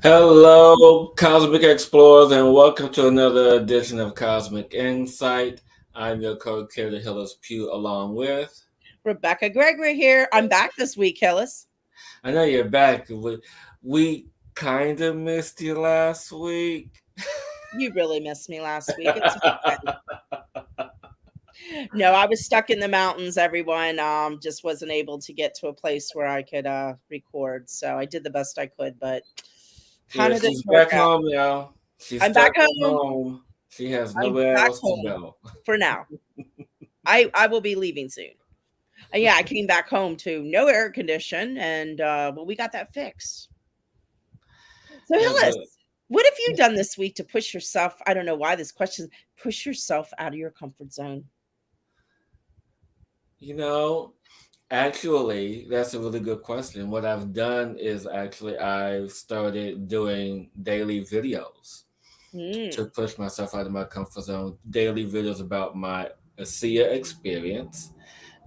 Hello, Cosmic Explorers, and welcome to another edition of Cosmic Insight. I'm your co-creator, Hillis Pugh, along with. Rebecca Gregory here. I'm back this week, Hillis. I know you're back. We kind of missed you last week. You really missed me last week. It's okay. No, I was stuck in the mountains, everyone. Just wasn't able to get to a place where I could record. So I did the best I could, but kind Yeah, of she's didn't work back out. home now. She's I'm stuck back at home. home. She has I'm nowhere back else to home go. for now. I will be leaving soon. And yeah, I came back home to no air condition and well, we got that fixed. So Yeah, Hillis, but what have you done this week to push yourself? I don't know why this question, push yourself out of your comfort zone. you know, actually, that's a really good question. What I've done is I've started doing daily videos to Mm, push myself out of my comfort zone. Daily videos about my ASEA experience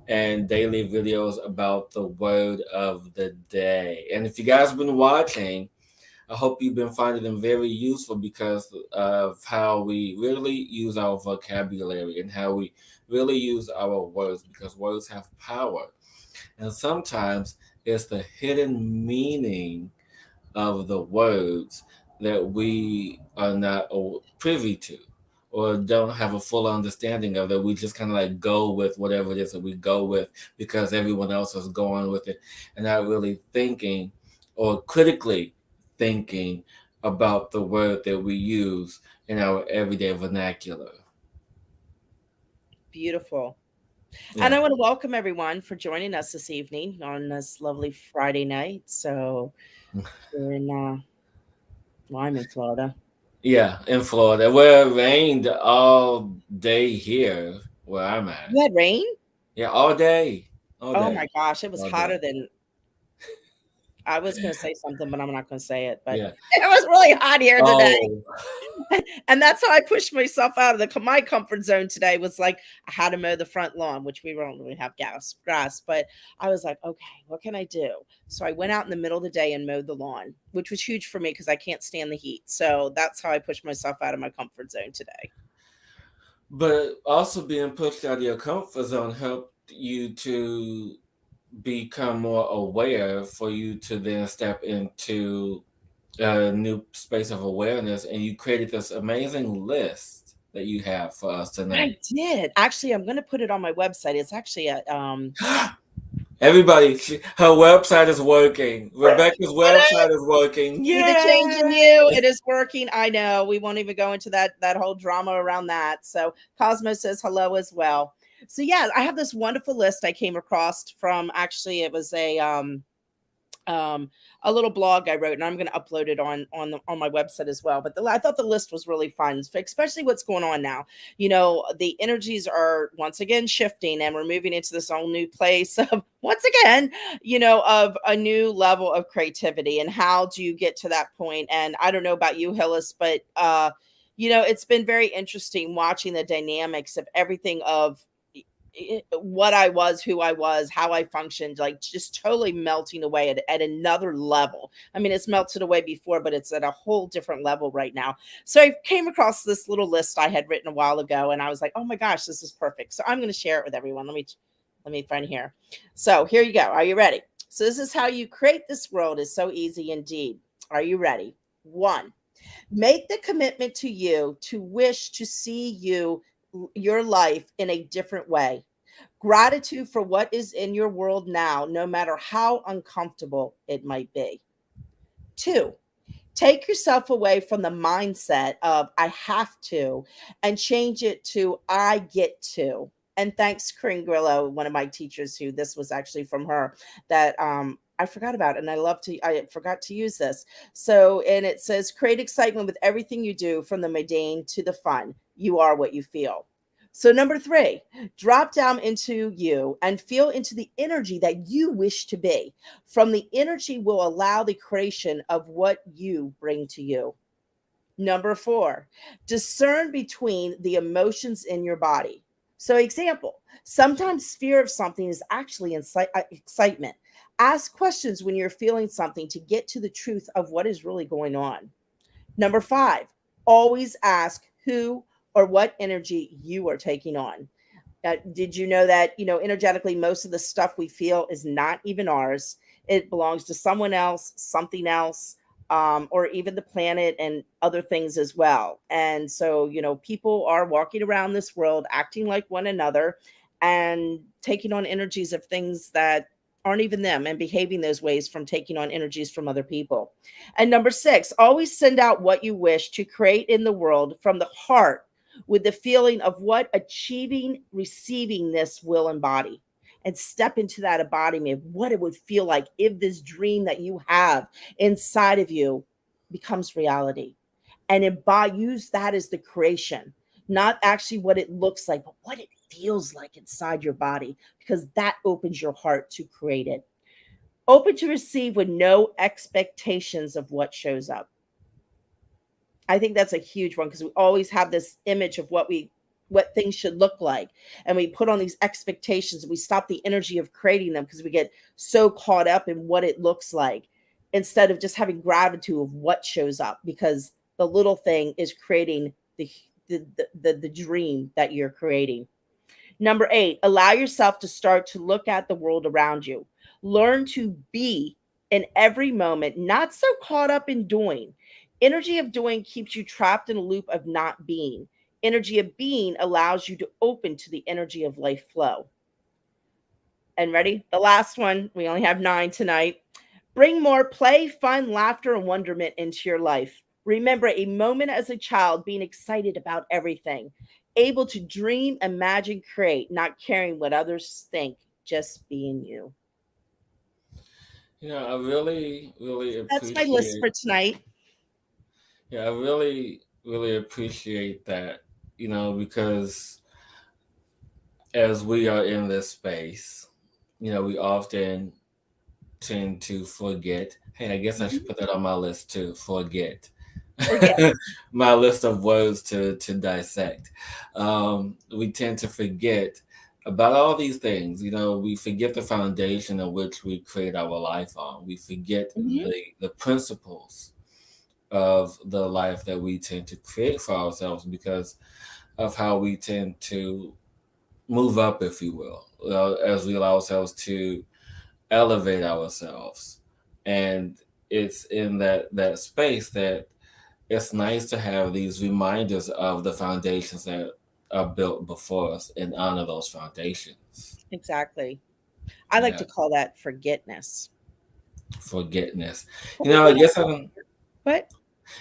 and daily videos about the word of the day. And if you guys have been watching, I hope you've been finding them very useful because of how we really use our vocabulary and how we really use our words because words have power. And sometimes it's the hidden meaning of the words that we are not privy to or don't have a full understanding of, that we just kind of like go with whatever it is that we go with because everyone else is going with it and not really thinking or critically thinking about the word that we use in our everyday vernacular. beautiful. And Yeah. I want to welcome everyone for joining us this evening on this lovely Friday night. So we're in, well, I'm in Florida. Yeah, in Florida, where it rained all day here where I'm at. You had rain? Yeah, all day. All Oh day. my gosh, it was All day. hotter than I was going to say something, but I'm not going to say it. But Yeah. it was really hot here today. Oh, And that's how I pushed myself out of my comfort zone today was like I had to mow the front lawn, which we don't really have grass, but I was like, okay, what can I do? So I went out in the middle of the day and mowed the lawn, which was huge for me because I can't stand the heat. So that's how I pushed myself out of my comfort zone today. but also being pushed out of your comfort zone helped you to become more aware for you to then step into a new space of awareness. And you created this amazing list that you have for us I tonight. did. Actually, I'm going to put it on my website. It's actually at Everybody, her website is working. Rebecca's it website is working. See the change in you. Yay! It is working. I know. We won't even go into that whole drama around that. So Cosmo says hello as well. So yeah, I have this wonderful list I came across from actually it was um a little blog I wrote and I'm going to upload it on my website as well. But I thought the list was really fun, especially what's going on now. The energies are once again shifting and we're moving into this whole new place of once again, of a new level of creativity and how do you get to that point? And I don't know about you, Hillis, but it's been very interesting watching the dynamics of everything of what I was, who I was, how I functioned, like just totally melting away at another level. I mean, it's melted away before, but it's at a whole different level right now. So I came across this little list I had written a while ago, and I was like, oh my gosh, this is perfect. So I'm going to share it with everyone. Let me find here. So here you go. Are you ready? So this is how you create this world. Is so easy indeed. Are you ready? One, make the commitment to you to wish to see your life in a different way. Gratitude for what is in your world now, no matter how uncomfortable it might be. Two, take yourself away from the mindset of I have to and change it to I get to. And thanks, Corinne Grillo, one of my teachers, who this was actually from her, that I forgot about it, and I forgot to use this. So, and it says, create excitement with everything you do, from the mundane to the fun. You are what you feel. So, number three, drop down into you and feel into the energy that you wish to be. From the energy will allow the creation of what you bring to you. Number four, discern between the emotions in your body. So, example, sometimes fear of something is actually excitement. Ask questions when you're feeling something to get to the truth of what is really going on. Number five, always ask who or what energy you are taking on. Did you know that, energetically, most of the stuff we feel is not even ours? It belongs to someone else, something else, or even the planet and other things as well. And so, people are walking around this world acting like one another and taking on energies of things that aren't even them and behaving those ways from taking on energies from other people. And number six, always send out what you wish to create in the world from the heart with the feeling of what achieving, receiving this will embody. And step into that embodiment of what it would feel like if this dream that you have inside of you becomes reality. And use that as the creation, not actually what it looks like, but what it feels like inside your body, because that opens your heart to create it. Open to receive with no expectations of what shows up. I think that's a huge one because we always have this image of what things should look like, and we put on these expectations and we stop the energy of creating them because we get so caught up in what it looks like instead of just having gratitude of what shows up, because the little thing is creating the dream that you're creating. Number eight, allow yourself to start to look at the world around you. Learn to be in every moment, not so caught up in doing. Energy of doing keeps you trapped in a loop of not being. Energy of being allows you to open to the energy of life flow. And ready? The last one, we only have 9 tonight. Bring more play, fun, laughter, and wonderment into your life. Remember a moment as a child being excited about everything, able to dream, imagine, create, not caring what others think, just being you. I really, really That's my list appreciate. for tonight. Yeah, I really, really appreciate that. Because as we are in this space, we often tend to forget. Hey, I guess I should Mhm. put that on my list too. Forget. Forget. My list of words to dissect. We tend to forget about all these things. We forget the foundation on which we create our life on. We forget Mhm. the principles of the life that we tend to create for ourselves because of how we tend to move up, if you will, as we allow ourselves to elevate ourselves. And it's in that space that it's nice to have these reminders of the foundations that are built before us and honor those foundations. Exactly. I like Yeah, to call that forgetness. forgetness. But we I can guess I all, don't. but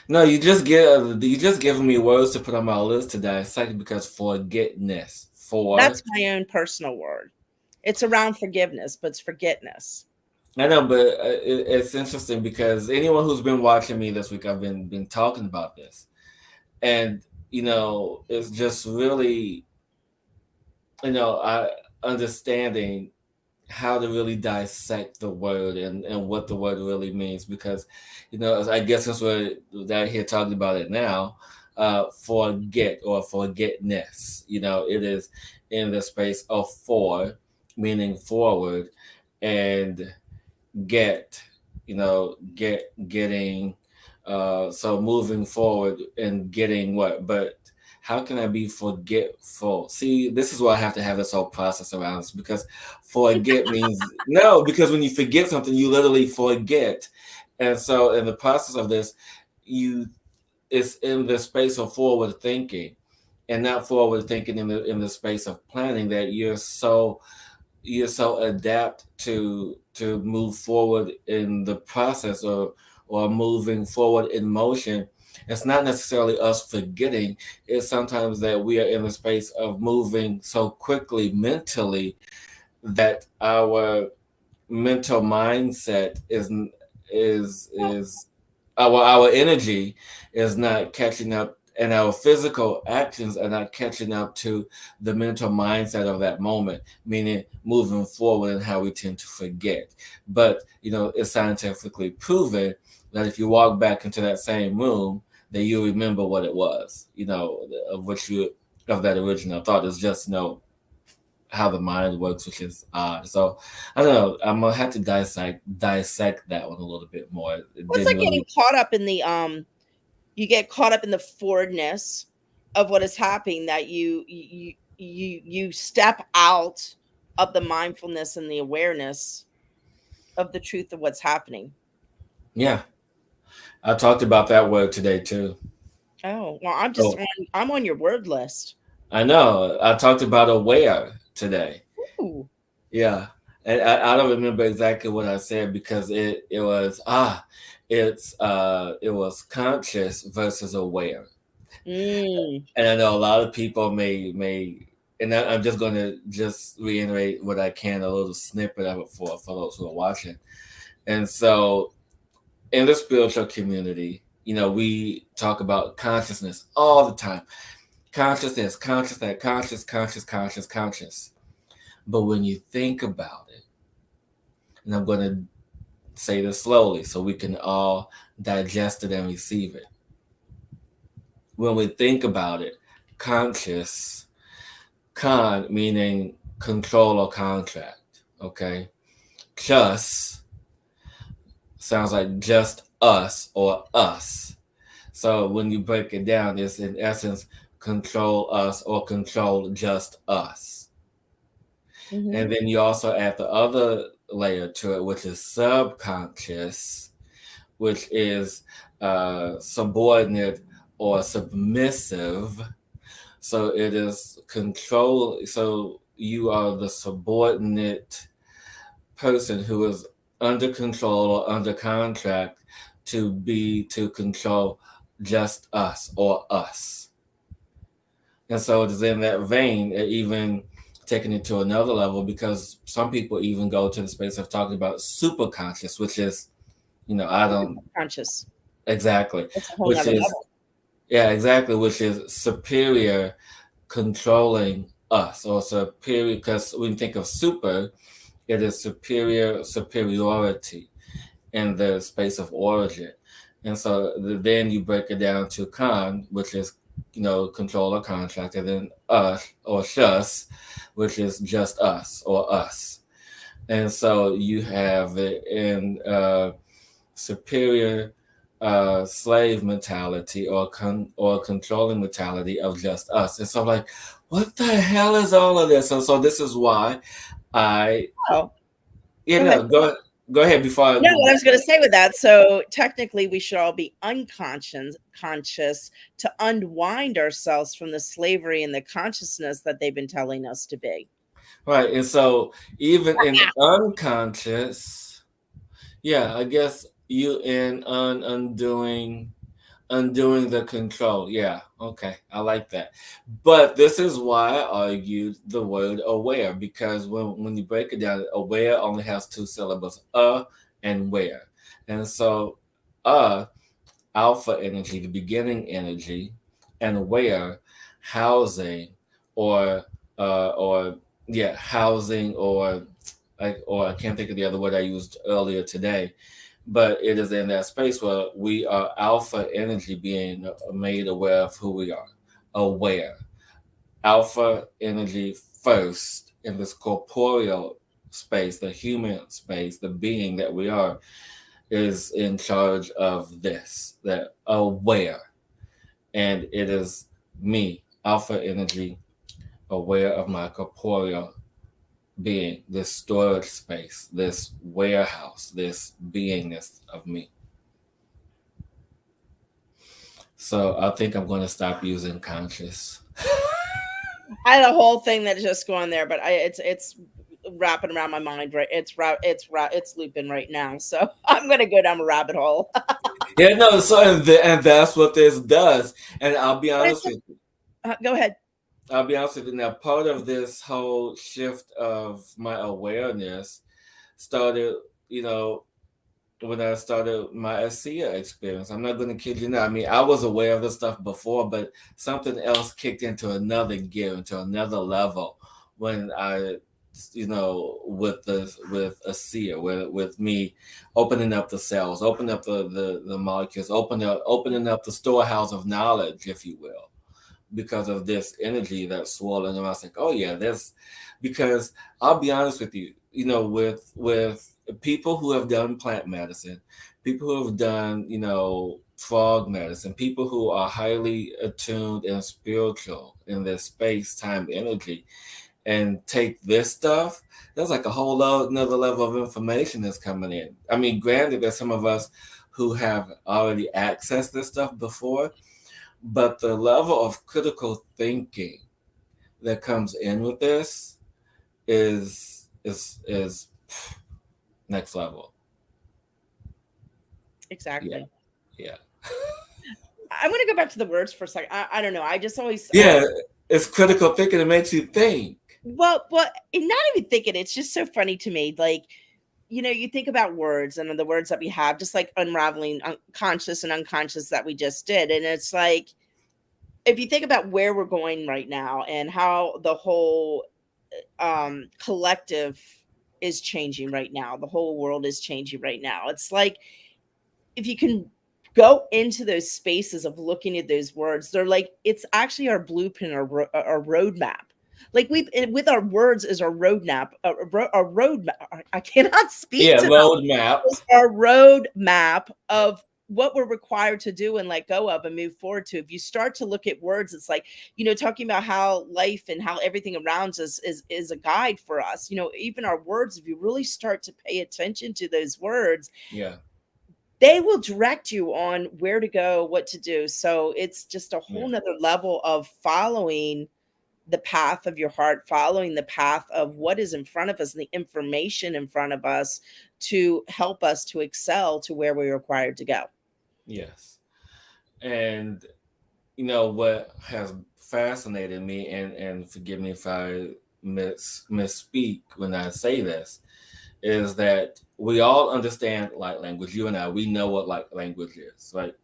No, you just giving me words to put on my list to dissect because forgetness for. that's my own personal word. It's around forgiveness, but it's forgetness. I know, but it's interesting because anyone who's been watching me this week, I've been talking about this, and it's just really I understanding how to really dissect the word and what the word really means because I guess since we're down here talking about it now, forget or forgetness, it is in the space of for, meaning forward, and get, getting, so moving forward and getting what, but how can I be forgetful? See, this is why I have to have this whole process around this because forget means no, because when you forget something, you literally forget. And so in the process of this, you it's in the space of forward thinking and not forward thinking in the space of planning that you're so adapt to move forward in the process or moving forward in motion. It's not necessarily us forgetting. It's sometimes that we are in the space of moving so quickly mentally that our mental mindset is our energy is not catching up and our physical actions are not catching up to the mental mindset of that moment, meaning moving forward and how we tend to forget. But it's scientifically proven that if you walk back into that same room, that you remember what it was, of which you of that original thought. Is just how the mind works, which is odd. So I don't know. I'm gonna have to dissect that one a little bit more. It Well, it's didn't like getting really. caught up in the you get caught up in the forwardness of what is happening, that you step out of the mindfulness and the awareness of the truth of what's happening. Yeah, I talked about that word today too. Oh, well, So I'm on your word list. I know I talked about aware today. Ooh. Yeah, and I don't remember exactly what I said because it was it was conscious versus aware. Mm. And I know a lot of people may and I'm just going to just reiterate what I can, a little snippet of it for those who are watching. And so in the spiritual community, we talk about consciousness all the time. Consciousness, conscious that, conscious, conscious, conscious, conscious. But when you think about it, and I'm going to say this slowly so we can all digest it and receive it. When we think about it, conscious, con meaning control or contract, okay? Just sounds like just us or us. So when you break it down, it's in essence control us or control just us. Mm-hmm. And then you also add the other layer to it, which is subconscious, which is subordinate or submissive. So it is control. So you are the subordinate person who is under control or under contract to control just us or us. And so it is in that vein, even taking it to another level, because some people even go to the space of talking about super conscious, which is, I don't Conscious. exactly, It's a whole which nother is, level. yeah, exactly, which is superior controlling us or superior, because when you think of super, it is superiority in the space of origin. And so then you break it down to con, which is, control or contract, and then us or shus, which is just us or us. And so you have it in superior slave mentality or controlling mentality of just us. And so I'm like, what the hell is all of this? And so this is why I, Oh, you go ahead. know, go ahead before I No, move what I was on. going to say with that. So technically, we should all be unconscious, conscious to unwind ourselves from the slavery and the consciousness that they've been telling us to be. Right. And so even in unconscious, yeah, I guess you in undoing the control. Yeah, okay. I like that. But this is why I argued the word aware, because when you break it down, aware only has two syllables, and where. And so uh alpha energy, the beginning energy, and where housing or or yeah, housing or I can't think of the other word I used earlier today, but it is in that space where we are alpha energy being made aware of who we are, aware. Alpha energy first in this corporeal space, the human space, the being that we are, is in charge of this, that aware. And it is me, alpha energy, aware of my corporeal being, this storage space, this warehouse, this beingness of me. So I think I'm going to stop using conscious. I had a whole thing that's just going there, but it's wrapping around my mind. Right, it's looping right now. So I'm going to go down a rabbit hole. Yeah, no, so and that's what this does. And I'll be But it's honest with you. go ahead. I'll be honest with you. Now, part of this whole shift of my awareness started, you know, when I started my ASEA experience. I'm not going to kid you now. I mean, I was aware of this stuff before, but something else kicked into another gear, into another level when I, with ASEA, with me opening up the cells, opening up the molecules, opening up the storehouse of knowledge, if you will, because of this energy that's swirling around. It's like, oh yeah, this, because I'll be honest with you, with people who have done plant medicine, people who have done, frog medicine, people who are highly attuned and spiritual in their space time energy, and take this stuff, there's like a whole another level of information that's coming in. I mean, granted, there's some of us who have already accessed this stuff before, but the level of critical thinking that comes in with this is next level. Yeah, Exactly. yeah, I'm going to go back to the words for a second. I don't know. I just always, yeah. It's critical thinking. It makes you think. well, and not even thinking. It's just so funny to me. Like, you think about words and the words that we have, just like unraveling conscious and unconscious that we just did. And it's like, if you think about where we're going right now and how the whole collective is changing right now, the whole world is changing right now. It's like, if you can go into those spaces of looking at those words, they're like, it's actually our blueprint, our roadmap. Like, we with our words is our roadmap, a roadmap. I cannot speak Yeah, to roadmap. is our roadmap of what we're required to do and let go of and move forward to. If you start to look at words, it's like, talking about how life and how everything around us is a guide for us. Even our words, if you really start to pay attention to those words, Yeah, they will direct you on where to go, what to do. So it's just a yeah, whole nother level of following the path of your heart, following the path of what is in front of us and the information in front of us to help us to excel to where we're required to go. yes. And what has fascinated me, and forgive me if I misspeak when I say this, is that we all understand light language. You and I, we know what light language is, right?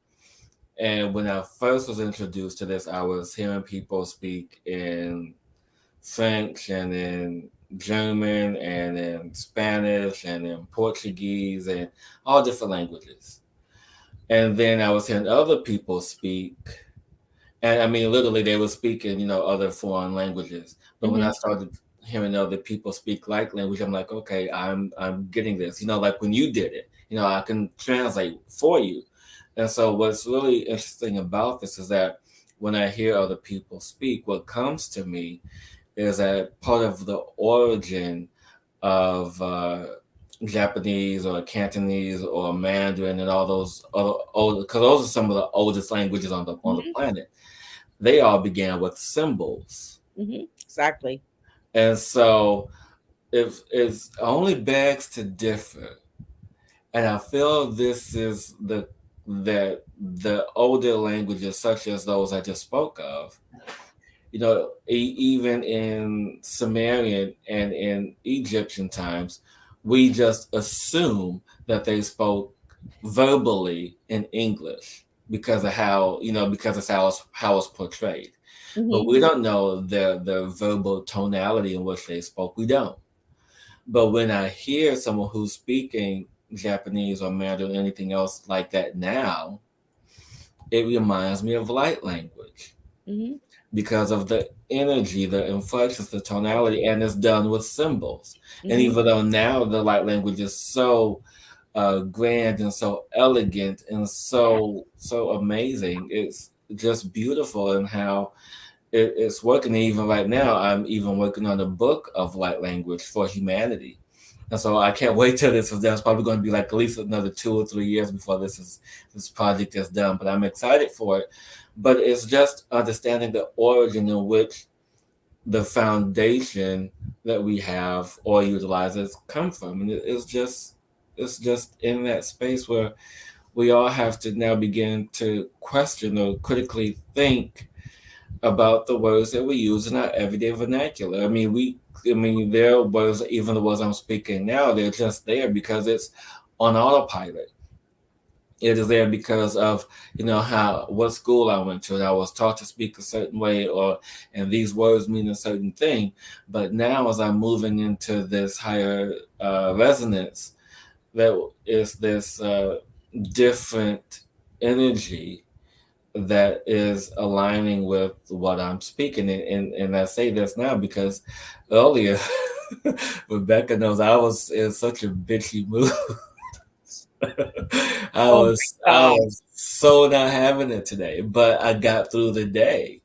And when I first was introduced to this, I was hearing people speak in French and in German and in Spanish and in Portuguese and all different languages. And then I was hearing other people speak, and I mean, literally, they were speaking, other foreign languages. But when I Hmm. started hearing other people speak like language, I'm like, okay, I'm getting this. Like when you did it, I can translate for you. And so, what's really interesting about this is that when I hear other people speak, what comes to me is that part of the origin of Japanese or Cantonese or Mandarin and all those other old, because those are some of the oldest languages on the Hmm. planet. They all began with symbols. Hmm. Exactly. And so if it's only begs to differ, and I feel this is the older languages such as those I just spoke of, even in Sumerian and in Egyptian times, we just assume that they spoke verbally in English because of because it's how it's portrayed. But Hmm. we don't know the verbal tonality in which they spoke. We don't. But when I hear someone who's speaking Japanese or Mandarin or anything else like that now, it reminds me of light language Hmm. because of the energy, the inflections, the tonality, and it's done with symbols. And Hmm. even though now the light language is so grand and so elegant and so amazing, it's just beautiful in how it's working. Even right now, I'm even working on a book of light language for humanity. And so I can't wait till this is done. It's probably going to be like at least another 2 or 3 years before this project is done. But I'm excited for it. But it's just understanding the origin in which the foundation that we have or utilizes come from, and it's just in that space where we all have to now begin to question or critically think about the words that we use in our everyday vernacular. I mean, there are words, even the words I'm speaking now, they're just there because it's on autopilot. It is there because of how what school I went to, and I was taught to speak a certain way, or and these words mean a certain thing. But now, as I'm moving into this higher resonance, that is this different energy that is aligning with what I'm speaking. And I say this now because earlier, Rebecca knows I was in such a bitchy mood. Oh my I God. was so not having it today, but I got through the day.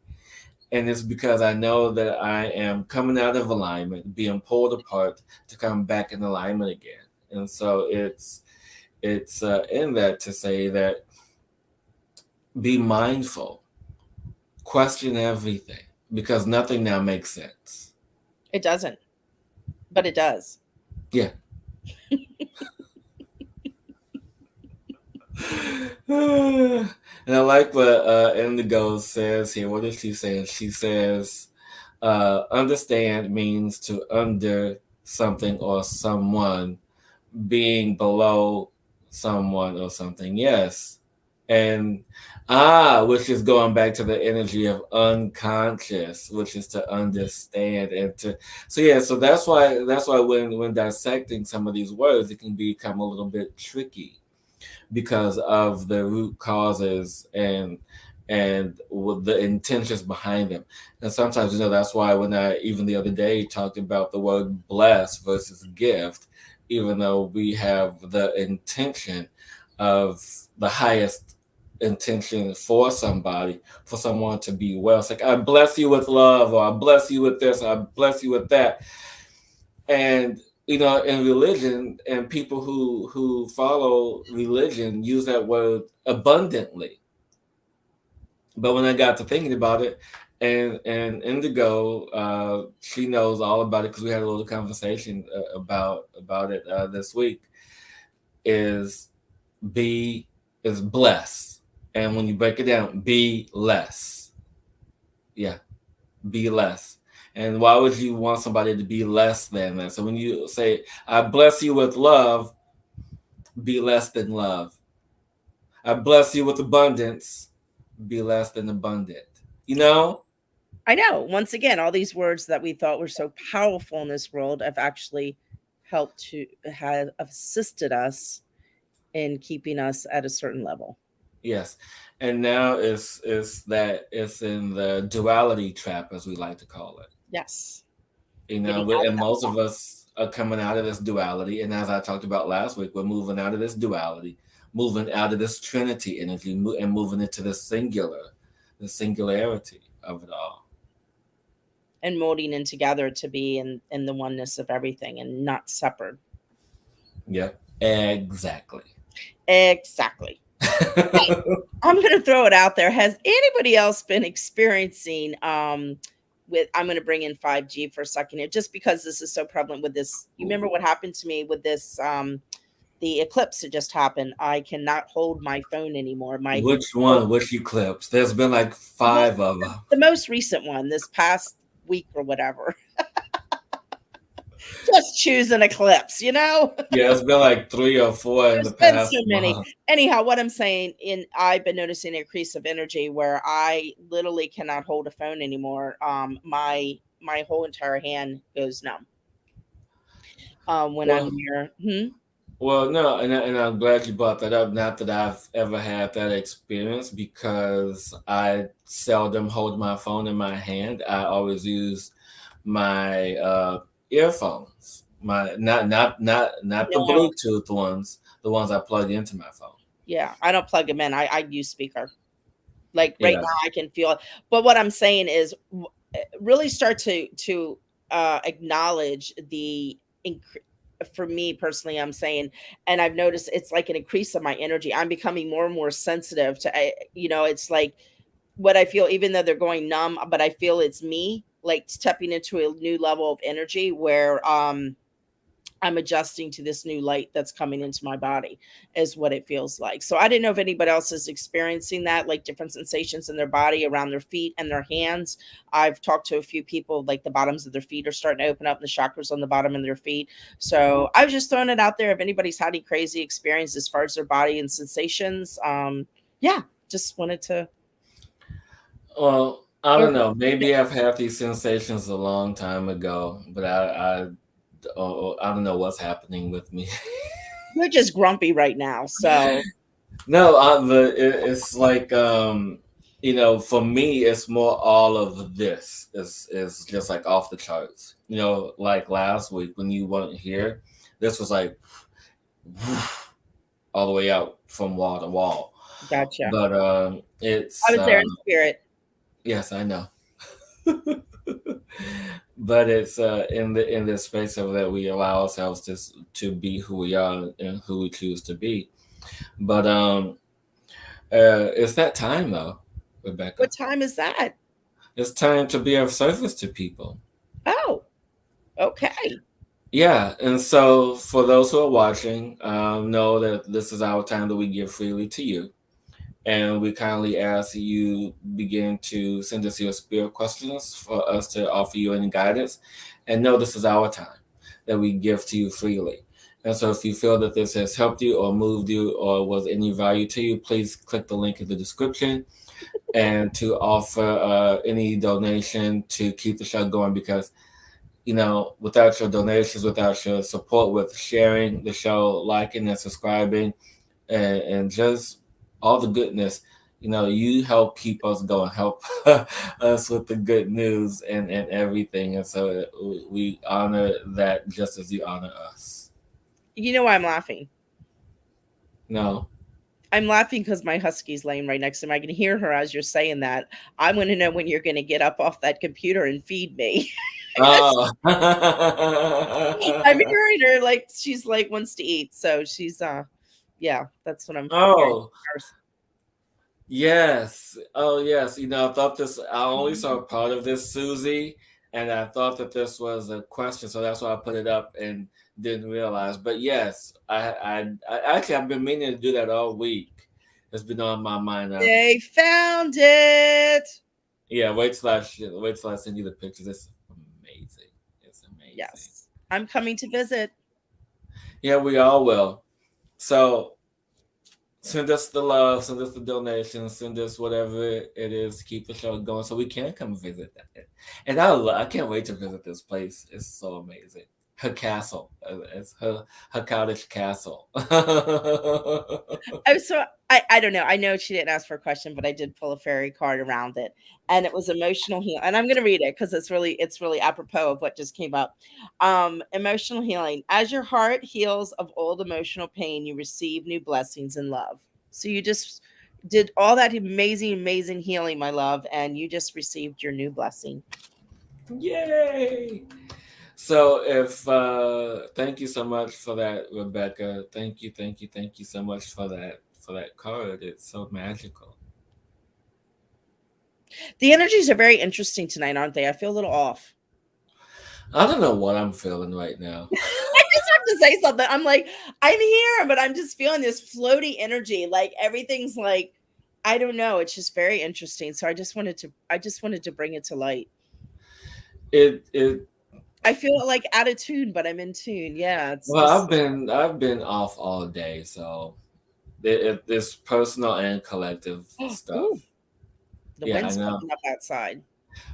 And it's because I know that I am coming out of alignment, being pulled apart to come back in alignment again. And so it's in that to say that be mindful, question everything, because nothing now makes sense. It doesn't, but it does. Yeah. And I like what Indigo says here. What is she saying? She says, understand means to under something or someone, being below someone or something. Yes. And which is going back to the energy of unconscious, which is to understand and to so yeah, so that's why when dissecting some of these words it can become a little bit tricky because of the root causes and with the intentions behind them. And sometimes, that's why when I even the other day talked about the word bless versus gift, even though we have the intention of the highest intention for somebody, for someone to be well. It's like, I bless you with love, or I bless you with this, or I bless you with that. And in religion, and people who follow religion use that word abundantly. But when I got to thinking about it, and Indigo, she knows all about it because we had a little conversation about it this week. Is be is bless, and when you break it down, be less. Yeah, be less. And why would you want somebody to be less than that? So when you say, I bless you with love, be less than love. I bless you with abundance, be less than abundant. You know? I know. Once again, all these words that we thought were so powerful in this world have actually helped to have assisted us in keeping us at a certain level. Yes. And now it's in the duality trap, as we like to call it. Yes. Getting And out most of us are coming out of this duality. And as I talked about last week, we're moving out of this duality, moving out of this trinity energy, and moving into the singularity of it all. and molding in together to be in the oneness of everything and not separate. Yep, exactly. Exactly. Okay, I'm going to throw it out there. Has anybody else been experiencing with I'm going to bring in 5G for a second here just because this is so prevalent with this. You remember what happened to me with this the eclipse that just happened. I cannot hold my phone anymore. My Which one? Which eclipse? There's been like well, five of them. the most recent one this past week or whatever. Just choose an eclipse, you know? Yeah, it's been like three or four in the There's been so past many. month. Anyhow, what I'm saying in I've been noticing an increase of energy where I literally cannot hold a phone anymore. My whole entire hand goes numb. When I'm Well, near well, no, and I'm glad you brought that up. Not that I've ever had that experience because I seldom hold my phone in my hand. I always use my earphones. My not the no, Bluetooth ones, the ones I plug into my phone. yeah, I don't plug them in. I use speaker. Like right Yeah. now I can feel it. But what I'm saying is really start to acknowledge the for me personally I'm saying, and I've noticed it's like an increase of my energy. I'm becoming more and more sensitive to it's like what I feel, even though they're going numb, but I feel it's me like stepping into a new level of energy where I'm adjusting to this new light that's coming into my body, is what it feels like. So I didn't know if anybody else is experiencing that, like different sensations in their body, around their feet and their hands. I've talked to a few people, like the bottoms of their feet are starting to open up, the chakras on the bottom of their feet. So I was just throwing it out there. If anybody's had any crazy experience as far as their body and sensations, yeah, just wanted to. Well, I Or don't know. Maybe I've had these sensations a long time ago, but I don't know what's happening with me. you're just grumpy right now. So No, but it's like For me, it's more all of this is just like off the charts. Like last week when you weren't here, this was like all the way out from wall to wall. Gotcha. But I it's was there in spirit. yes, I know. But it's in this space of that we allow ourselves to be who we are and who we choose to be. But it's that time though, Rebecca. What time is that? It's time to be of service to people. Oh, okay. Yeah, and so for those who are watching, know that this is our time that we give freely to you. And we kindly ask that you begin to send us your spirit questions for us to offer you any guidance. And know this is our time that we give to you freely. And so if you feel that this has helped you or moved you or was any value to you, please click the link in the description and to offer any donation to keep the show going because without your donations, without your support with sharing the show, liking and subscribing, and just all the goodness, you help keep us going, help us with the good news and everything. And so we honor that just as you honor us. You know why I'm laughing? No. I'm laughing because my husky's laying right next to me. I can hear her as you're saying that. I'm going to know when you're going to get up off that computer and feed me. Oh. I'm hearing her like she's like wants to eat. So she's yeah, that's what I'm hearing. Oh. Yes. Oh, yes. I thought this, I only saw part of this, Susie, and I thought that this was a question, so that's why I put it up and didn't realize. But yes, I actually I've been meaning to do that all week. It's been on my mind. They found it. Yeah, wait till I send you the pictures. It's amazing. It's amazing. Yes. I'm coming to visit. Yeah, we all will. So send us the love, send us the donations, send us whatever it is to keep the show going so we can come visit that. And I can't wait to visit this place. It's so amazing. Her castle. It's her cottage castle. Oh, so I don't know. I know she didn't ask for a question, but I did pull a fairy card around it, and it was emotional healing. And I'm going to read it because it's really apropos of what just came up. Emotional healing. As your heart heals of old emotional pain, you receive new blessings and love. So you just did all that amazing, amazing healing, my love, and you just received your new blessing. Yay! So if thank you so much for that, Rebecca. Thank you so much for that card. It's so magical. The energies are very interesting tonight, aren't they? I feel a little off. I don't know what I'm feeling right now. I just have to say something. I'm like, I'm here, but I'm just feeling this floaty energy. Like everything's like, I don't know. It's just very interesting. So I just wanted to bring it to light. It I feel like out of tune, but I'm in tune. Yeah, it's well, just I've been off all day, so it's personal and collective stuff. ooh, the Yeah, I wind's know. picking up outside.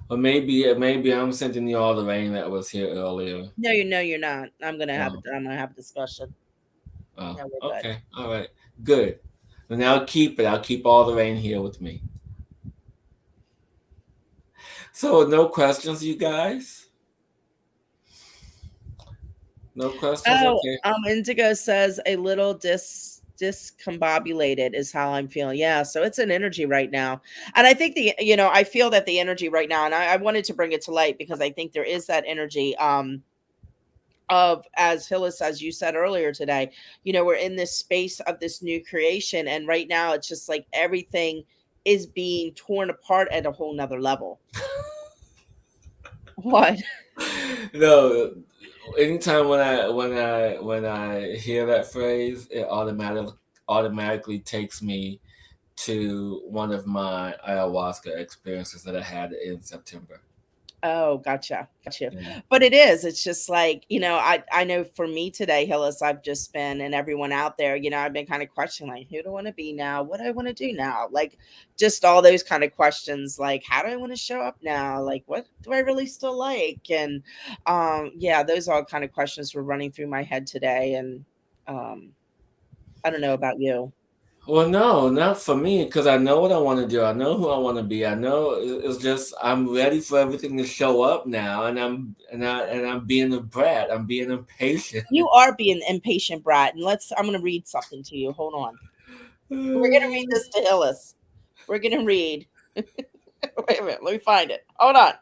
Or maybe I'm sending you all the rain that was here earlier. No, you know you're not. Oh, I'm gonna have a discussion. oh, No, we're good. okay, all right, good. And I'll keep it. I'll keep all the rain here with me. So no questions, you guys. No questions. Oh, Okay. Indigo says a little discombobulated is how I'm feeling. Yeah, so it's an energy right now, and I think I feel that the energy right now, and I wanted to bring it to light because I think there is that energy. Of as Hillis, as you said earlier today, we're in this space of this new creation, and right now it's just like everything is being torn apart at a whole nother level. What? No, anytime when I hear that phrase, it automatically takes me to one of my ayahuasca experiences that I had in September. Oh, gotcha. Yeah. But it is. It's just like, I know for me today, Hillis, I've just been, and everyone out there, I've been kind of questioning like, who do I want to be now? What do I want to do now? Like, just all those kind of questions, like, how do I want to show up now? Like, what do I really still like? And yeah, those all kind of questions were running through my head today. And I don't know about you. Well, no, not for me, because I know what I want to do. I know who I want to be. I know it's just I'm ready for everything to show up now, and I'm being a brat. I'm being impatient. You are being impatient, Brad. And I'm going to read something to you. Hold on. We're going to read this to Hillis. We're going to read. Wait a minute. Let me find it. Hold on.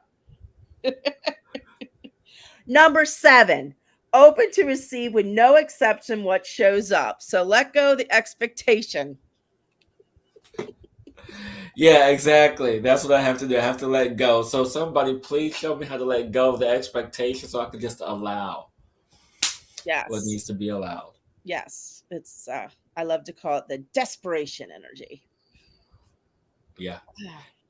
Number 7. Open to receive with no exception what shows up. So let go of the expectation. Yeah, exactly. That's what I have to do. I have to let go. So somebody, please show me how to let go of the expectation, so I can just allow what Yes. needs to be allowed. Yes. It's I love to call it the desperation energy. Yeah.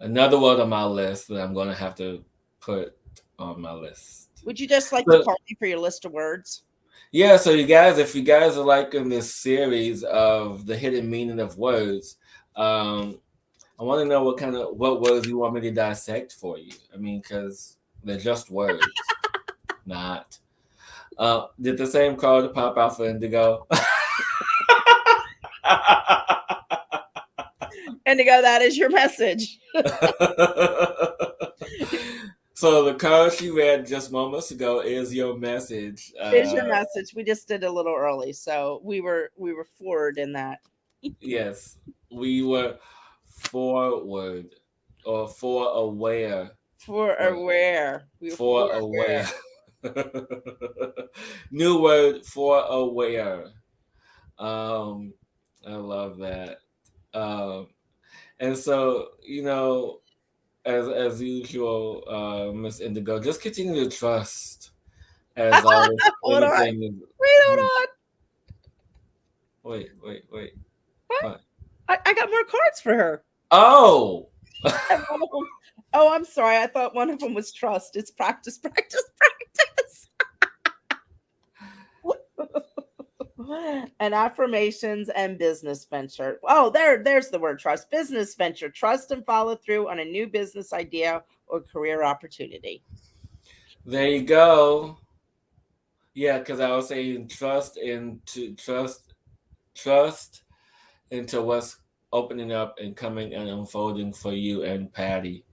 Another word on my list that I'm going to have to put on my list. Would you just like to But call me for your list of words? yeah, so you guys, if you guys are liking this series of the hidden meaning of words, um, I want to know what words you want me to dissect for you. I mean, because they're just words, not. Did the same card pop out for Indigo? Indigo, that is your message. So the card she read just moments ago is your message. Is your message. We just did a little early, so we were forward in that. Yes, we were forward or for aware. For Word. aware. We were For for aware. aware. New word for aware. Um, I love that. Um, and so, as usual, Miss Indigo, just continue to trust as always. Hold on. Anything is. Wait, Hmm, hold wait. on. What? I got more cards for her. Oh, And one of them, oh, I'm sorry. I thought one of them was trust. It's practice, practice, practice. And affirmations and business venture. Oh, there's the word trust. Business venture. Trust and follow through on a new business idea or career opportunity. there you go. Yeah, because I was saying trust into what's opening up and coming and unfolding for you and Patty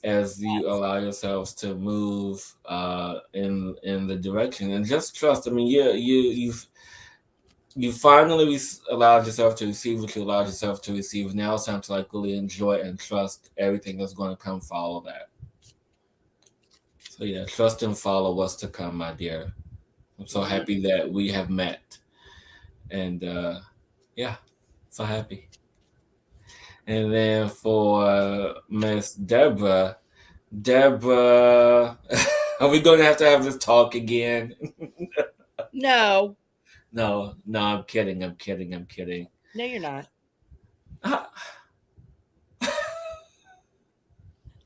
as you allow yourselves to move in the direction, and just trust. I mean, you finally allowed yourself to receive what you allowed yourself to receive. Now it's time to like really enjoy and trust everything that's going to come follow that. So yeah, trust and follow what's to come, my dear. I'm so Mhm. happy that we have met, and yeah, so happy. And then for Miss Deborah, are we going to have this talk again? No, No, I'm kidding. no, you're not. Ah,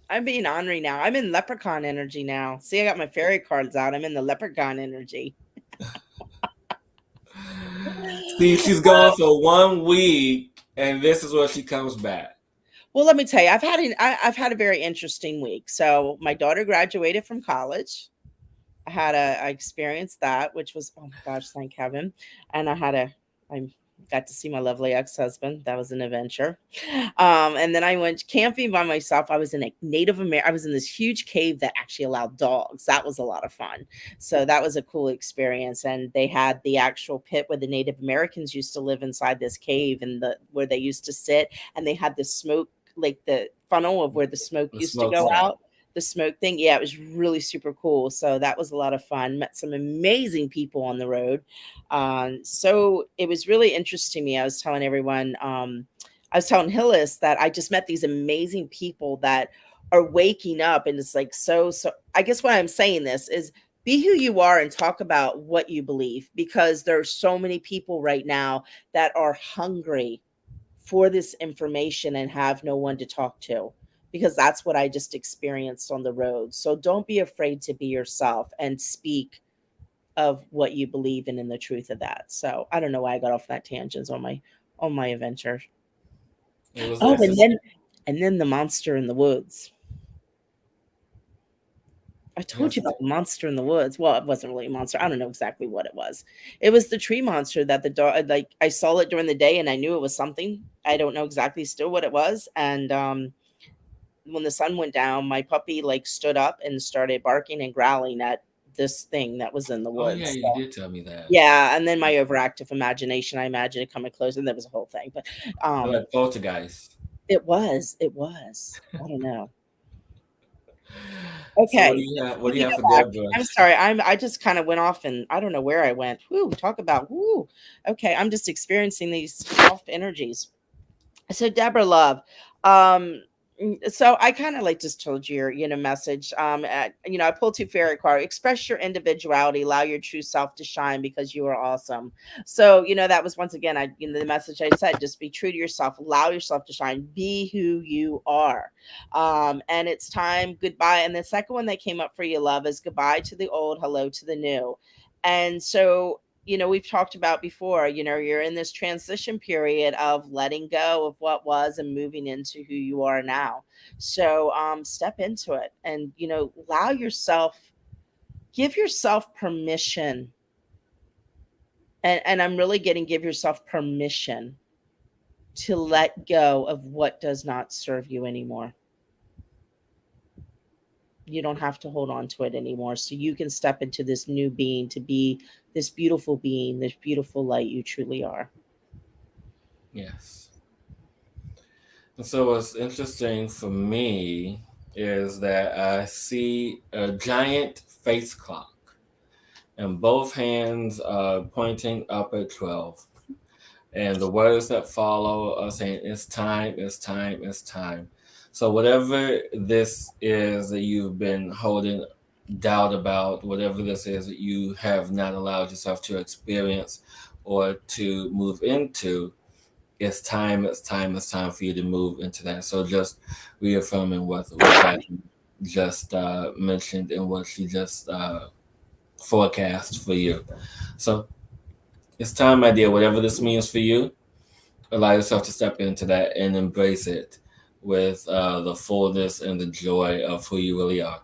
I'm being ornery now. I'm in leprechaun energy now. See, I got my fairy cards out. I'm in the leprechaun energy. See, she's gone for 1 week, and this is where she comes back. Well, let me tell you, I've had a very interesting week. So my daughter graduated from college. I experienced that, which was, oh my gosh, thank heaven. And I got to see my lovely ex-husband. That was an adventure. And then I went camping by myself. I was in a I was in this huge cave that actually allowed dogs. That was a lot of fun. So that was a cool experience. And they had the actual pit where the Native Americans used to live inside this cave, and where they used to sit, and they had the smoke, like the funnel of where the smoke The used to go smokestack. out, the smoke thing. Yeah, it was really super cool. So that was a lot of fun. Met some amazing people on the road. So it was really interesting to me. I was telling Hillis that I just met these amazing people that are waking up, and it's like so. I guess why I'm saying this is be who you are and talk about what you believe, because there are so many people right now that are hungry for this information and have no one to talk to, because that's what I just experienced on the road. So don't be afraid to be yourself and speak of what you believe in and the truth of that. So I don't know why I got off that tangents on my adventure. It was Oh, interesting. and then the monster in the woods. I told you Yes. about the monster in the woods. Well, it wasn't really a monster. I don't know exactly what it was. It was the tree monster that the dog, like, I saw it during the day and I knew it was something. I don't know exactly still what it was. And when the sun went down, my puppy like stood up and started barking and growling at this thing that was in the Oh yeah, woods. you So, did tell me that. yeah, and then my overactive imagination, I imagined it coming close, and there was a whole thing. But Like poltergeist. it was. I don't know. So what do Okay, you have? What let do you me have go for back. Deborah? I'm sorry. I just kind of went off and I don't know where I went. Whoo, talk about whoo. Okay, I'm just experiencing these off energies. So Deborah Love, um so I kind of like just told you your message. I pulled two fairy card. Express your individuality, allow your true self to shine because you are awesome. So that was once again, the message I said, just be true to yourself, allow yourself to shine, be who you are. And it's time, goodbye. And the second one that came up for you, love, is goodbye to the old, hello to the new. And so we've talked about before, you're in this transition period of letting go of what was and moving into who you are now. So step into it and, allow yourself, give yourself permission. And I'm really getting give yourself permission to let go of what does not serve you anymore. You don't have to hold on to it anymore. So you can step into this new being to be this beautiful being, this beautiful light you truly are. Yes. And so what's interesting for me is that I see a giant face clock, and both hands are pointing up at 12. And the words that follow are saying, it's time, it's time, it's time. So, whatever this is that you've been holding doubt about, whatever this is that you have not allowed yourself to experience or to move into, it's time, it's time, it's time for you to move into that. So, just reaffirming what Jackie just mentioned and what she just forecast for you. So, it's time, my dear, whatever this means for you, allow yourself to step into that and embrace it with the fullness and the joy of who you really are.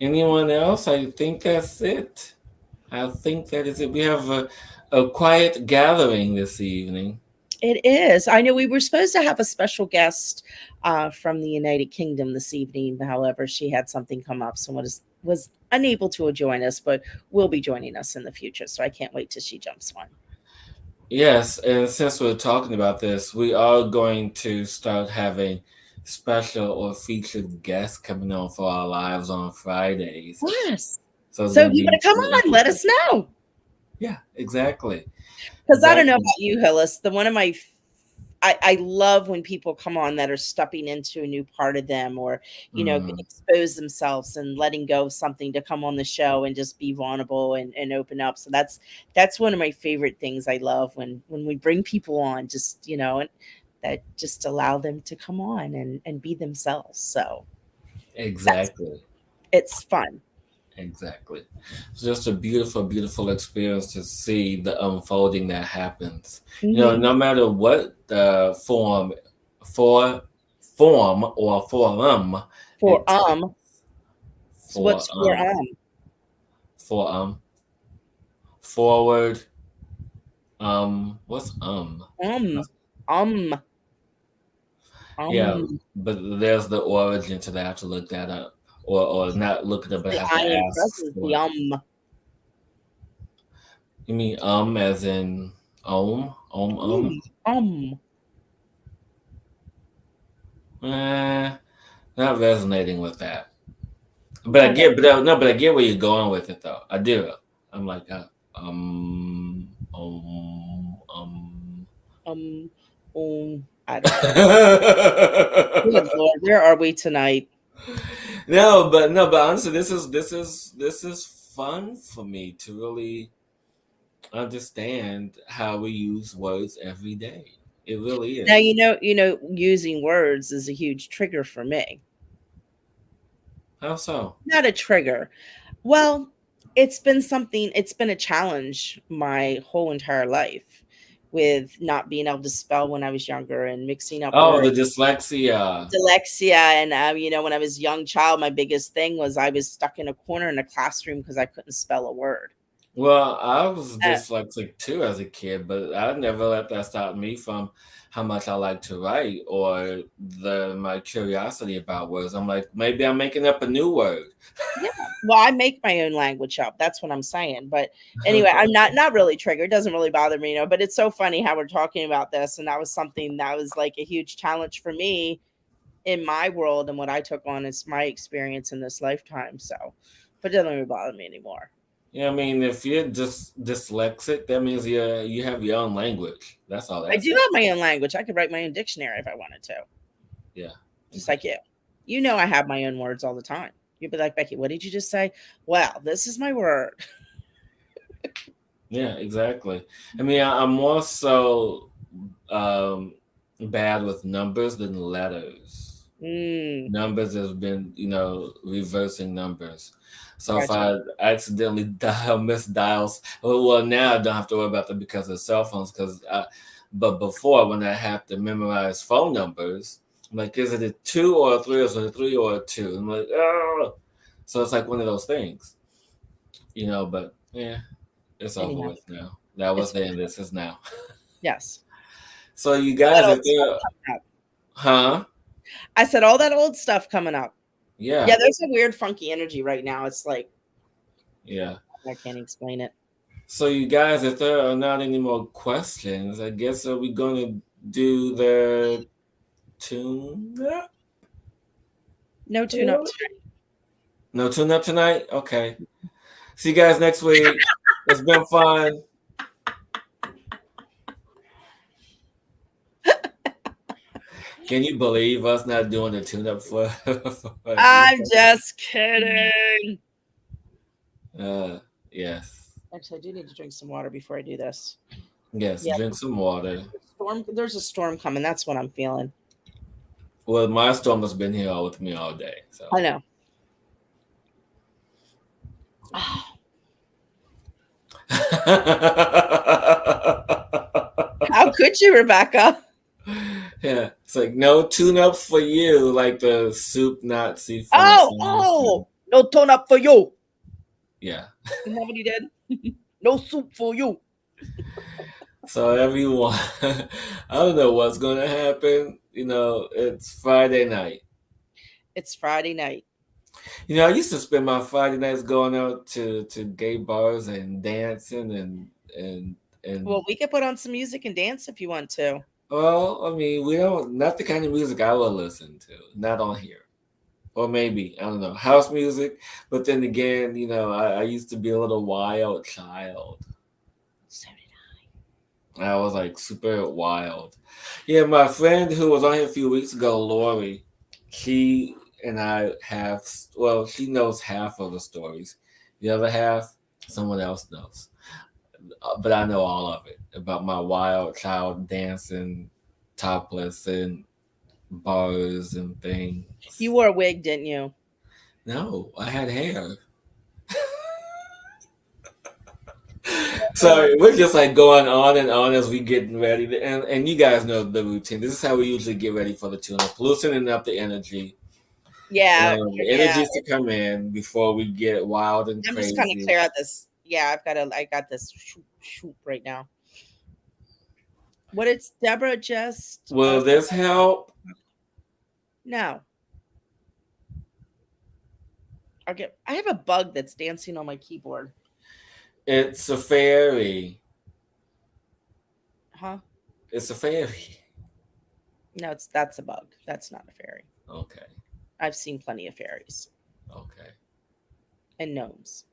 Anyone else? I think that's it. I think that is it. We have a quiet gathering this evening. It is. I know we were supposed to have a special guest from the United Kingdom this evening. However, she had something come up, so was unable to join us, but will be joining us in the future. So I can't wait till she jumps on. Yes, and since we're talking about this, we are going to start having special or featured guests coming on for our lives on Fridays. Yes. So it's So going if to you be want to come really on, let interesting. us know. Yeah, exactly. Because I don't know Exactly. about you, Hillis. The one of my I love when people come on that are stepping into a new part of them, or can Mm, expose themselves and letting go of something to come on the show and just be vulnerable and open up. So that's one of my favorite things I love when we bring people on, just and that just allow them to come on and be themselves. So that's exactly. it's fun. Exactly. It's just a beautiful, beautiful experience to see the unfolding that happens. Hmm. No matter what the for form or forum For it takes. so For what's for for forward, what's um um yeah, um but there's the origin to that. I have to look that up. Or not look it up, but I the have I to am ask present, for the it. You mean as in um um Eh, not resonating with that. But I oh get, but no, but I get where you're going with it, though. I do. I'm like, Um, I don't know. Good Lord, where are we tonight? no, but honestly, this is fun for me to really understand how we use words every day. It really Now is. using words is a huge trigger for me. How so? Not a trigger. Well, it's been a challenge my whole entire life with not being able to spell when I was younger and mixing up Oh, the words, dyslexia. dyslexia. And, when I was a young child, my biggest thing was I was stuck in a corner in a classroom because I couldn't spell a word. Well, I was Uh, dyslexic too as a kid, but I never let that stop me from how much I like to write or my curiosity about words. I'm like, maybe I'm making up a new word. yeah. Well, I make my own language up. That's what I'm saying. But anyway, I'm not really triggered. It doesn't really bother me, But it's so funny how we're talking about this, and that was something that was like a huge challenge for me in my world and what I took on as my experience in this lifetime. So, but it doesn't really bother me anymore. Yeah, I mean, if you're just dyslexic, that means you have your own language. That's all I that do says. have my own language. I could write my own dictionary if I wanted to, Yeah. just Okay. like you. I have my own words all the time. You'd be like, Becky, what did you just say? Well, this is my word. Yeah, exactly. I mean, I'm more so um, bad with numbers than letters. Mm, Numbers has been, reversing numbers. So if gotcha. I accidentally dial misdials, well, now I don't have to worry about that because of cell phones. But before, when I have to memorize phone numbers, I'm like, is it a two or a three, or is it a three or a two? I'm like, oh. So it's like one of those things, But yeah, it's over Anyhow, with now. That was it's then. This is now. yes. So you All that guys, old if stuff there, coming up. huh? I said all that old stuff coming up. Yeah, Yeah, there's a weird, funky energy right now. It's like yeah. I can't explain it. So you guys, if there are not any more questions, I guess are we gonna do the tune up? No tune up. No tune up tonight? Okay. See you guys next week. It's been fun. Can you believe us not doing the tune up for a I'm group? just kidding. Yes. Actually, I do need to drink some water before I do this. Yes, Yeah, drink some water. storm. There's a storm coming. That's what I'm feeling. Well, my storm has been here with me all day. So I know. How could you, Rebecca? yeah, it's like no tune up for you, like the soup Nazi from Oh, Simpson. no tone up for you. Yeah. Isn't that what he did? No soup for you. So everyone, I don't know what's gonna happen. It's Friday night. It's Friday night. I used to spend my Friday nights going out to gay bars and dancing and Well, we could put on some music and dance if you want to. well, I mean, we don't not the kind of music I would listen to, not on here. Or maybe, I don't know, house music. But then again, I used to be a little wild child. So I was like super wild. Yeah, my friend who was on here a few weeks ago, Lori, she and I have, well, she knows half of the stories. The other half, someone else knows. But I know all of it about my wild child dancing topless in bars and you things. wore a wig, didn't you? No, I had hair. Oh, Sorry, we're just like going on and on as we getting ready, and you guys know the routine. This is how we usually get ready for the tune-up, loosening up the energy. yeah, The yeah. energies to come in before we get wild and I'm just kind of crazy. clear out this. Yeah, I got this shoot right now. What it's Deborah just Will this help? no. Okay, I have a bug that's dancing on my keyboard. It's a fairy. Huh? It's a fairy. No, that's a bug. That's not a fairy. Okay. I've seen plenty of fairies Okay. and gnomes.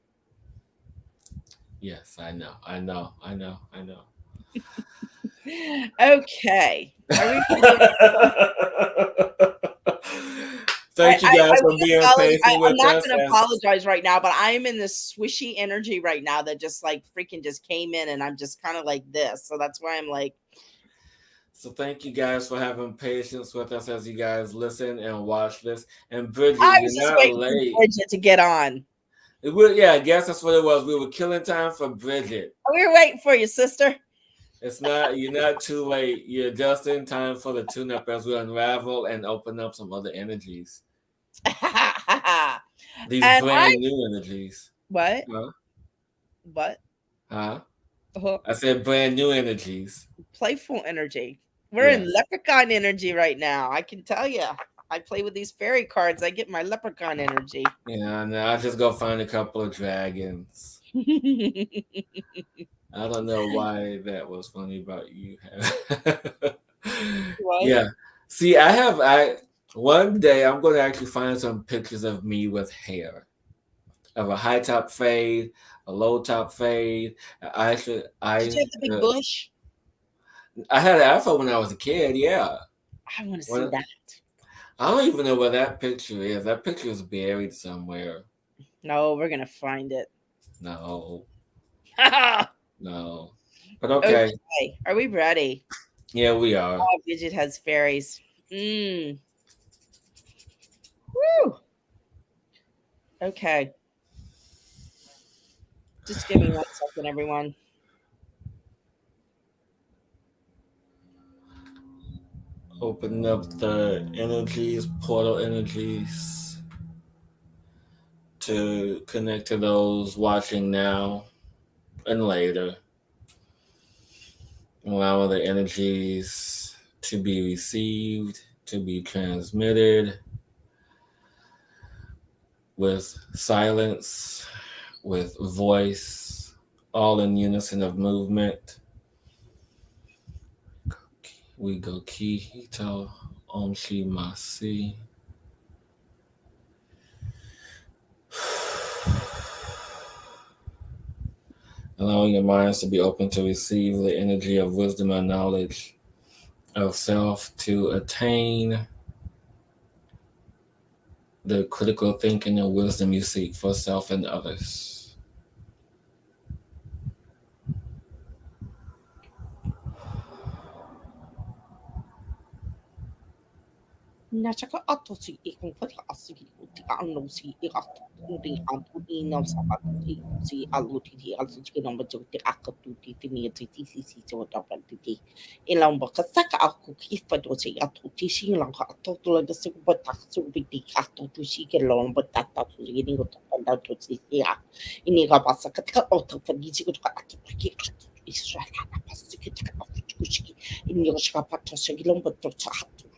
Yes, I know. I know. I know. I know. Okay. Are we ready? Thank you guys I for would being apologize. patient I'm with not us. going to As apologize right now, but I am in this swishy energy right now that just like freaking just came in, and I'm just kind of like this. So that's why I'm like, So thank you guys for having patience with us as you guys listen and watch this. And Bridget, I you're was just not waiting for late. Bridget to get on. Yeah, I guess that's what it was. We were killing time for Bridget. We were waiting for you, sister. It's not. You're not too late. You're just in time for the tune-up as we unravel and open up some other energies. These And I brand new energies. what? Huh? What? Huh? Uh, I said brand new energies. Playful energy. We're in Yes. leprechaun energy right now. I can tell you. I play with these fairy cards. I get my leprechaun energy. Yeah. And I'll just go find a couple of dragons. I don't know why that was funny about you. What? Yeah. See, I one day I'm going to actually find some pictures of me with hair, of a high top fade, a low top fade. I actually Did you have the big uh, bush? I had an afro when I was a kid. Yeah. I want to see When, that. I don't even know where that picture is. That picture is buried somewhere. No, we're gonna find it. No, Okay. no. But okay. Are we ready? Yeah, we are. Oh, Gidget has fairies. Mm. Woo. Okay. Just give me 1 second, everyone. Open up the energies, portal energies to connect to those watching now and later. Allow the energies to be received, to be transmitted with silence, with voice, all in unison of movement. We go ki hito om shi masi. Allowing your minds to be open to receive the energy of wisdom and knowledge of self to attain the critical thinking and wisdom you seek for self and others. Nachaka atosi ikon pati asiki uti anosi irato uti antuti no sabati si aluti di asuki no bajuti akatuti fini ti si tapati ilamba kasaka aku kifa dosi atuti si langa atoto la dasi bata su biti atuti si ke lomba tata su ini ko tanda to si ya ini ka pasa katika oto fani si ko atuti ki atuti Israel na pasi katika atuti kushiki ini ko shaka pato si lomba to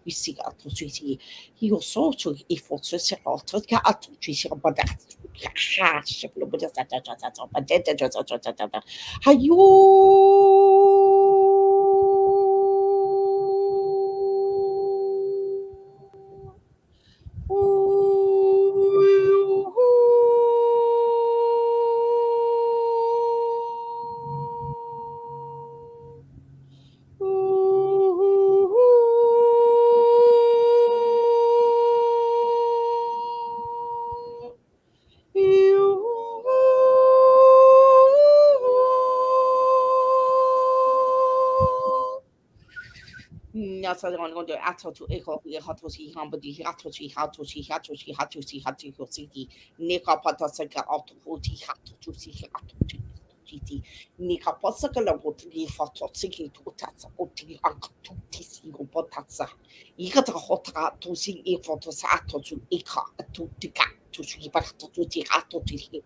Isi atto sui io so i fosse se altro che atto ci si roba hasce quello che sta patente aiu Nyasa on go ato to echo the hato si hambadi hato si hato si nika pata saka auto hoti hato to si hato to GT nika pasaka la hoti fato siki to tata oti anka to tisi go potasa ikata hota to si e foto sa ato to eka to tika to si pato to ti hato to si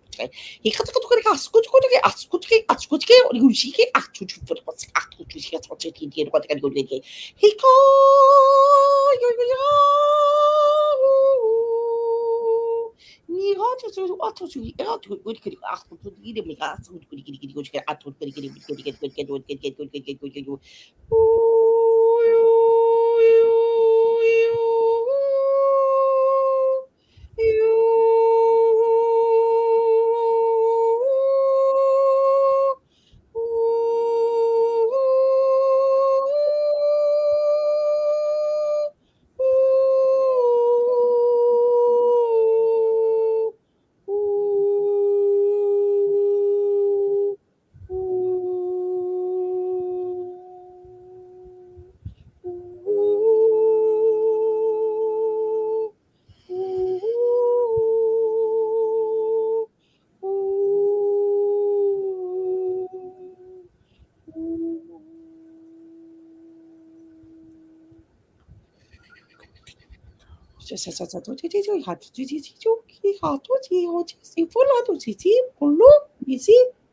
ikata to ka asku to o si ke ato to for ato to si ato to ti go ka go Hiko yo yo yo. Ni hato to ato to ato good kiri ato to di mi ato good kiri kiri kiri ato kiri kiri kiri kiri kiri kiri kiri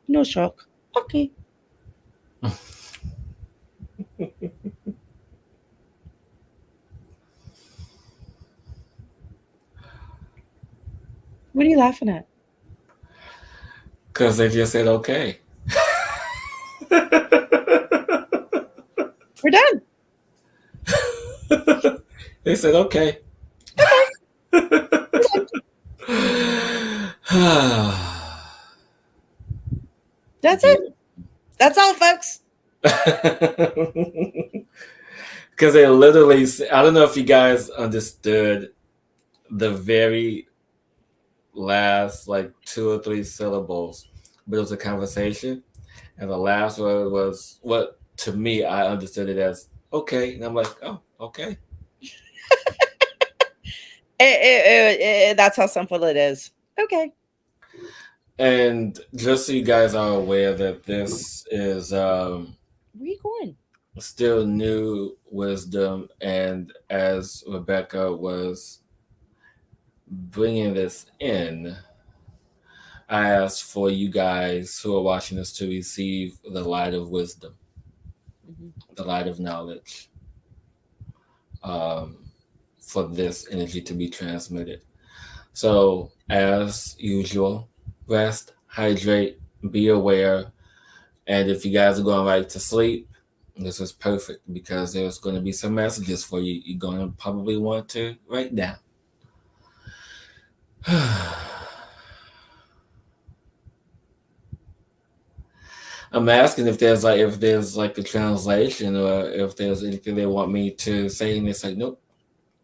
No shock. Okay. What are you laughing at? Because they just said okay. We're done. They said okay. Okay. That's it. That's all, folks. Because they literally, I don't know if you guys understood the very last like two or three syllables, but it was a conversation, and the last word was what to me I understood it as okay, and I'm like, oh, okay. That's how simple it is. Okay. And just so you guys are aware that this is Where are you going? still new wisdom, and as Rebecca was bringing this in, I asked for you guys who are watching this to receive the light of wisdom, Mhm. the light of knowledge, um, for this energy to be transmitted. So, as usual, rest, hydrate, be aware, and if you guys are going right to sleep, this is perfect because there's going to be some messages for you. You're going to probably want to write down. I'm asking if there's like a translation or if there's anything they want me to say, and it's like, nope.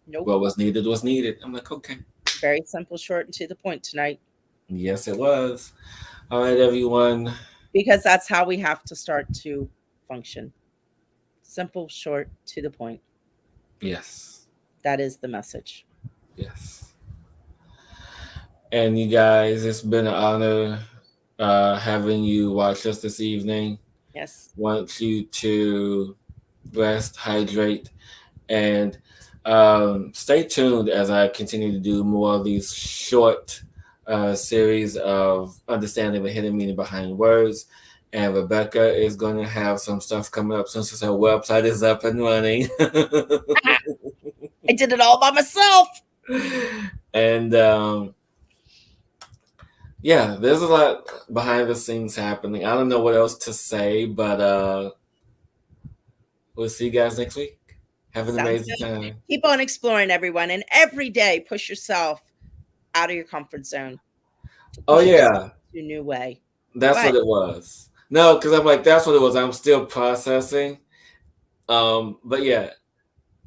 Nope. What was needed was needed. I'm like, okay. Very simple, short, and to the point tonight. Yes, it was. All right, everyone. Because that's how we have to start to function. Simple, short, to the point. Yes, That is the message. yes. And you guys, it's been an honor having you watch us this evening. Yes. Want you to rest, hydrate, and stay tuned as I continue to do more of these short series of understanding the hidden meaning behind words. And Rebecca is going to have some stuff coming up since her website is up and running. I did it all by myself. And yeah, there's a lot behind the scenes happening. I don't know what else to say, but we'll see you guys next week. Have an Sounds amazing good. time. Keep on exploring, everyone. And every day, push yourself out of your comfort zone to Oh push yourself yeah, to a new way. that's What? what it was. No, because I'm like, that's what it was. I'm still processing. But yeah,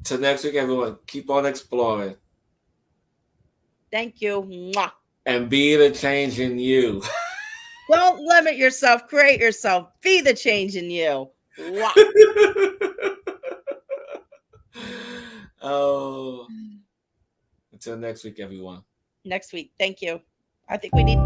till next week, everyone, keep on exploring Thank you. Mwah. and be the change in you. Don't limit yourself. Create yourself. Be the change in you. Mwah. Oh, until next week, everyone. Next week. Thank you. I think we need